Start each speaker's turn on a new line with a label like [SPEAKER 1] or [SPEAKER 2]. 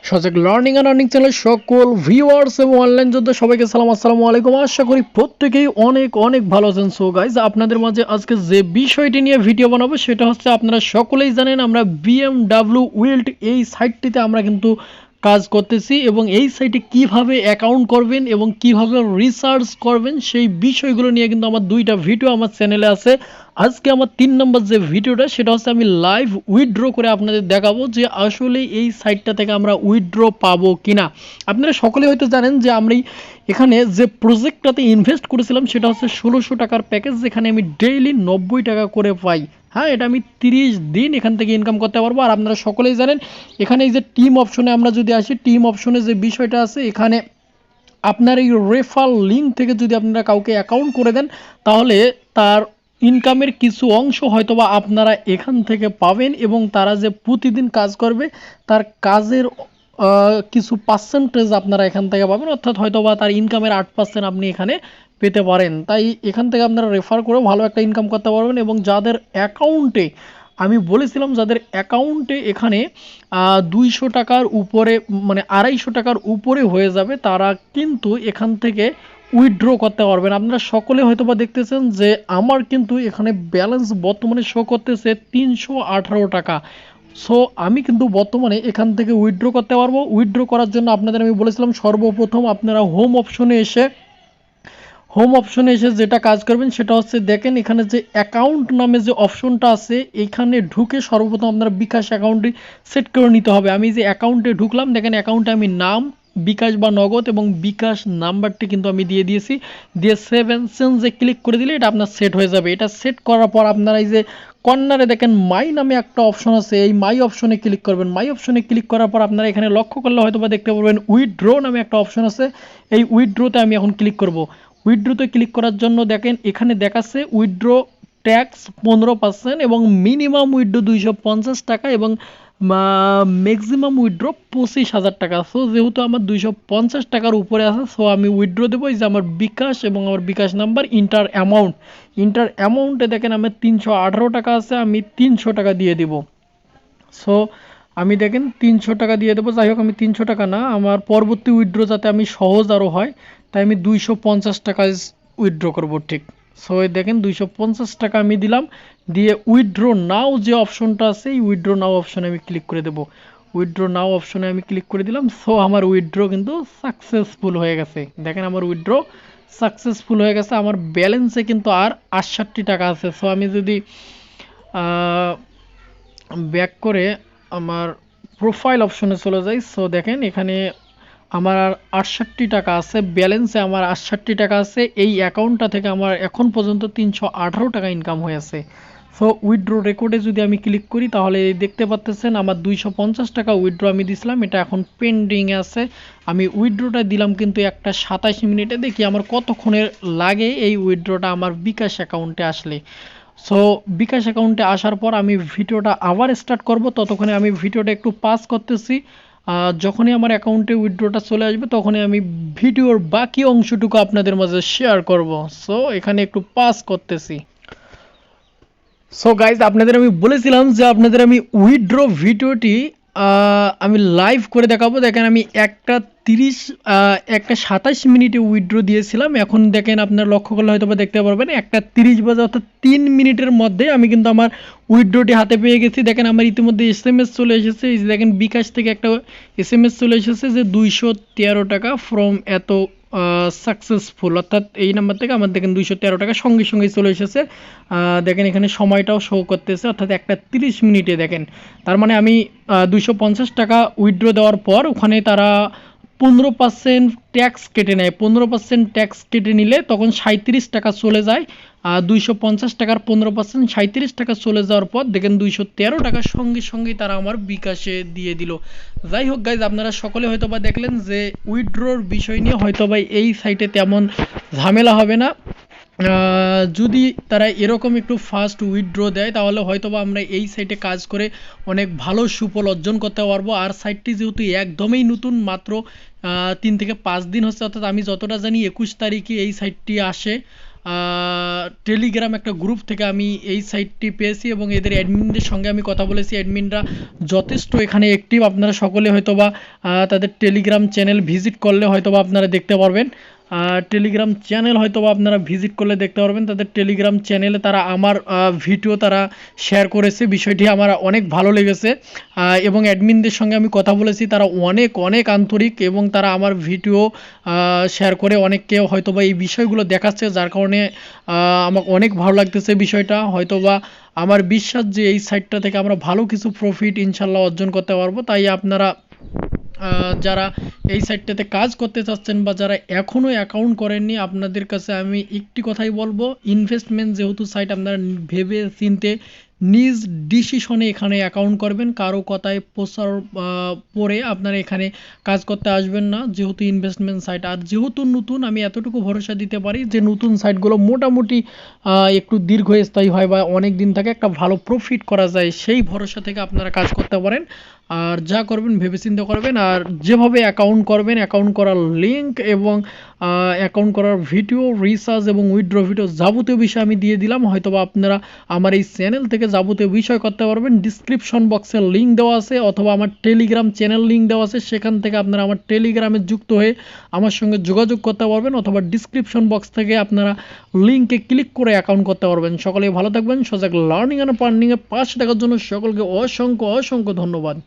[SPEAKER 1] সজাগ learning and earning চ্যানেলের সকল ভিউয়ার্স এবং অনলাইন যোদ্ধা সবাইকে আসসালামু আলাইকুম। আশা করি প্রত্যেকেই অনেক অনেক ভালো আছেন। সো গাইজ, আপনাদের মাঝে আজকে যে বিষয়টি নিয়ে ভিডিও বানাবো সেটা হচ্ছে, আপনারা সকলেই জানেন আমরা BMW উইল্ড এই সাইটটিতে আমরা কিন্তু কাজ করতেছি এবং এই সাইটে কিভাবে অ্যাকাউন্ট করবেন এবং কিভাবে রিসার্চ করবেন সেই বিষয়গুলো নিয়ে কিন্তু আমার দুইটা ভিডিও আমার চ্যানেলে আছে। আজকে আমার 3 নম্বর যে ভিডিওটা সেটা হচ্ছে আমি লাইভ উইথড্র করে আপনাদের দেখাবো যে আসলে এই সাইটটা থেকে আমরা উইথড্র পাবো কিনা। আপনারা সকলেই হয়তো জানেন যে আমি এখানে যে প্রজেক্টটাতে ইনভেস্ট করেছিলাম সেটা হচ্ছে 1600 টাকার প্যাকেজ, যেখানে আমি ডেইলি 90 টাকা করে পাই। হ্যাঁ, এটা আমি 30 দিন এখান থেকে ইনকাম করতে পারবো। আর আপনারা সকলেই জানেন এখানে এই যে টিম অপশনে আমরা যদি আসি, টিম অপশনে যে বিষয়টা আছে, এখানে আপনার এই রেফার লিঙ্ক থেকে যদি আপনারা কাউকে অ্যাকাউন্ট করে দেন তাহলে তার ইনকামের কিছু অংশ হয়তোবা আপনারা এখান থেকে পাবেন এবং তারা যে প্রতিদিন কাজ করবে তার কাজের কিছু পার্সেন্টেজ আপনারা এখান থেকে পাবেন, অর্থাৎ হয়তোবা তার ইনকামের 8% আপনি এখানে পেতে পারেন। তাই এখান থেকে আপনারা রেফার করে ভালো একটা ইনকাম করতে পারবেন। এবং যাদের অ্যাকাউন্টে আমি বলেছিলাম, যাদের অ্যাকাউন্টে এখানে 200 টাকার উপরে, মানে 250 টাকার উপরে হয়ে যাবে, তারা কিন্তু এখান থেকে উইথড্র করতে পারবেন। আপনারা সকলে হয়তোবা দেখতেছেন যে আমার কিন্তু এখানে ব্যালেন্স বর্তমানে শো করতেছে 318 টাকা। সো আমি কিন্তু বর্তমানে এখান থেকে উইথড্র করতে পারবো। উইথড্র করার জন্য আপনাদের আমি বলেছিলাম সর্বপ্রথম আপনারা হোম অপশনে এসে যেটা কাজ করবেন সেটা হচ্ছে, দেখেন এখানে যে অ্যাকাউন্ট নামে যে অপশনটা আছে এখানে ঢুকে সর্বপ্রথম আপনারা বিকাশ অ্যাকাউন্টটি সেট করে নিতে হবে। আমি যে অ্যাকাউন্টে ঢুকলাম, দেখেন অ্যাকাউন্টে আমি নাম, বিকাশ বা নগদ এবং বিকাশ নাম্বারটি কিন্তু আমি দিয়ে দিয়েছি। দিয়ে সেভ অ্যান্ড চেঞ্জে ক্লিক করে দিলে এটা আপনার সেট হয়ে যাবে। এটা সেট করার পর আপনারা এই যে কর্নারে দেখেন মাই নামে একটা অপশন আছে, এই মাই অপশনে ক্লিক করবেন। মাই অপশনে ক্লিক করার পর আপনারা এখানে লক্ষ্য করলে হয়তো বা দেখতে পারবেন উইথড্র নামে একটা অপশন আছে। এই উইথড্রতে আমি এখন ক্লিক করব। উইথড্রোতে ক্লিক করার জন্য দেখেন এখানে দেখাচ্ছে উইথড্রো ট্যাক্স 15% এবং মিনিমাম উইথড্রো 250 টাকা এবং ম্যাক্সিমাম উইথড্রো 25,000 টাকা। সো যেহেতু আমার 250 টাকার উপরে আছে, সো আমি উইথড্রো দেবো। এই যে আমার বিকাশ এবং আমার বিকাশ নাম্বার, ইন্টার অ্যামাউন্টে দেখেন আমার 318 টাকা আছে, আমি 300 টাকা দিয়ে দিব। সো আমি দেখেন 300 টাকা দিয়ে দেবো। যাই হোক, আমি 300 টাকা না, আমার পরবর্তী উইথড্র যাতে আমি সহজ আরও হয় তাই আমি 250 টাকায় উইথড্র করবো, ঠিক। সো দেখেন 250 টাকা আমি দিলাম। দিয়ে উইথড্র নাও যে অপশনটা আছে, এই উইথড্র নাও অপশনে আমি ক্লিক করে দেবো। উইথড্র নাও অপশনে আমি ক্লিক করে দিলাম। সো আমার উইথড্র কিন্তু সাকসেসফুল হয়ে গেছে। দেখেন আমার উইথড্র সাকসেসফুল হয়ে গেছে। আমার ব্যালেন্সে কিন্তু আর 68 টাকা আছে। সো আমি যদি ব্যাক করে আমার প্রোফাইল অপশনে চলে যাই, সো দেখেন এখানে আমার আর 68 টাকা আছে, ব্যালেন্সে আমার 68 টাকা আছে। এই অ্যাকাউন্টটা থেকে আমার এখন পর্যন্ত 318 টাকা ইনকাম হয়েছে। সো উইথড্র রেকর্ডে যদি আমি ক্লিক করি তাহলে দেখতে পাচ্ছেন আমার 250 টাকা উইথড্র আমি দিছিলাম, এটা এখন পেন্ডিংয়ে আছে। আমি উইথড্রটা দিলাম কিন্তু 1:27 মিনিটে। দেখি আমার কতক্ষণের লাগে এই উইথড্রটা আমার বিকাশ অ্যাকাউন্টে আসলে। সো বিকাশ অ্যাকাউন্টে আসার পর আমি ভিডিওটা আবার স্টার্ট করব, ততক্ষণে আমি ভিডিওটা একটু পাস করতেছি। যখনই আমার অ্যাকাউন্টে উইথড্রটা চলে আসবে তখনই আমি ভিডিওর বাকি অংশটুকু আপনাদের মাঝে শেয়ার করব। সো এখানে একটু পাস করতেছি। সো গাইজ, আপনাদের আমি বলেছিলাম যে আপনাদের আমি উইথড্র ভিডিওটি আমি লাইভ করে দেখাবো। দেখেন আমি 1:27 মিনিটে উইথড্র দিয়েছিলাম। এখন দেখেন আপনার লক্ষ্য করলে হয়তো বা দেখতে পারবেন 1:30 বাজে, অর্থাৎ 3 মিনিটের মধ্যে আমি কিন্তু আমার উইথড্রটি হাতে পেয়ে গেছি। দেখেন আমার ইতিমধ্যে SMS চলে এসেছে। এই যে দেখেন বিকাশ থেকে একটা SMS চলে এসেছে যে 213 টাকা ফ্রম এত সাকসেসফুল, অর্থাৎ এই নাম্বার থেকে আমার দেখেন 213 টাকা সঙ্গে সঙ্গেই চলে এসেছে। দেখেন এখানে সময়টাও শো করতেছে, অর্থাৎ 1:30 মিনিটে। দেখেন তার মানে আমি 250 টাকা উইথড্র দেওয়ার পর ওখানে তারা 15% ট্যাক্স কেটে নেয়। 15% ট্যাক্স কেটে নিলে তখন 37 টাকা চলে যায়। 250 টাকার 15% 37 টাকা চলে যাওয়ার পর দেখেন 213 টাকার সঙ্গে সঙ্গেই তারা আমার বিকাশে দিয়ে দিল। যাই হোক গাইজ, আপনারা সকলে হয়তোবা দেখলেন যে উইথড্রর বিষয় নিয়ে হয়তোবা এই সাইটে তেমন ঝামেলা হবে না। যদি তারা এরকম একটু ফাস্ট উইথড্র দেয় তাহলে হয়তোবা আমরা এই সাইটে কাজ করে অনেক ভালো সুফল অর্জন করতে পারবো। আর সাইটটি যেহেতু একদমই নতুন, মাত্র 3 থেকে 5 দিন হচ্ছে, অর্থাৎ আমি যতটা জানি 21 তারিখে এই সাইটটি আসে। টেলিগ্রাম একটা গ্রুপ থেকে আমি এই সাইটটি পেয়েছি এবং এদের অ্যাডমিনদের সঙ্গে আমি কথা বলেছি। অ্যাডমিনরা যথেষ্ট এখানে অ্যাক্টিভ, আপনারা সকলে হয়তোবা তাদের টেলিগ্রাম চ্যানেল ভিজিট করলে হয়তোবা আপনারা দেখতে পারবেন। টেলিগ্রাম চ্যানেল হয়তোবা আপনারা ভিজিট করলে দেখতে পারবেন, তাদের টেলিগ্রাম চ্যানেলে তারা আমার ভিডিও তারা শেয়ার করেছে। বিষয়টি আমার অনেক ভালো লেগেছে এবং অ্যাডমিনদের সঙ্গে আমি কথা বলেছি, তারা অনেক অনেক আন্তরিক এবং তারা আমার ভিডিও শেয়ার করে অনেককে হয়তোবা এই বিষয়গুলো দেখাচ্ছে, যার কারণে আমার অনেক ভালো লাগতেছে বিষয়টা। হয়তোবা আমার বিশ্বাস যে এই সাইটটা থেকে আমরা ভালো কিছু প্রফিট ইনশাল্লাহ অর্জন করতে পারবো। তাই আপনারা যারা এই সাইটটাতে কাজ করতে চাচ্ছেন বা যারা এখনও অ্যাকাউন্ট করেননি, আপনাদের কাছে আমি একটি কথাই বলবো, ইনভেস্টমেন্ট যেহেতু সাইট, আপনারা ভেবে চিনতে নিজ ডিসিশনে এখানে অ্যাকাউন্ট করবেন। কারো কথায় প্রচার পরে আপনারা এখানে কাজ করতে আসবেন না, যেহেতু ইনভেস্টমেন্ট সাইট। আর যেহেতু নতুন, আমি এতটুকু ভরসা দিতে পারি যে নতুন সাইটগুলো মোটামুটি একটু দীর্ঘস্থায়ী হয় বা অনেক দিন থাকে, একটা ভালো প্রফিট করা যায়, সেই ভরসা থেকে আপনারা কাজ করতে পারেন। আর যা করবেন ভেবেচিন্তে করবেন। আর যেভাবে অ্যাকাউন্ট করবেন, অ্যাকাউন্ট করার লিঙ্ক এবং অ্যাকাউন্ট করার ভিডিও, রিচার্জ এবং উইথড্র ভিডিও যাবতীয় বিষয় আমি দিয়ে দিলাম। হয়তোবা আপনারা আমার এই চ্যানেল থেকে যাবতীয় বিষয় করতে পারবেন। ডিসক্রিপশন বক্সে লিঙ্ক দেওয়া আছে অথবা আমার টেলিগ্রাম চ্যানেল লিঙ্ক দেওয়া আছে, সেখান থেকে আপনারা আমার টেলিগ্রামে যুক্ত হয়ে আমার সঙ্গে যোগাযোগ করতে পারবেন, অথবা ডিসক্রিপশন বক্স থেকে আপনারা লিঙ্কে ক্লিক করে অ্যাকাউন্ট করতে পারবেন। সকলেই ভালো থাকবেন। সজাগ লার্নিং অ্যান্ড পার্নিংয়ে পাশে থাকার জন্য সকলকে অসংখ্য অসংখ্য ধন্যবাদ।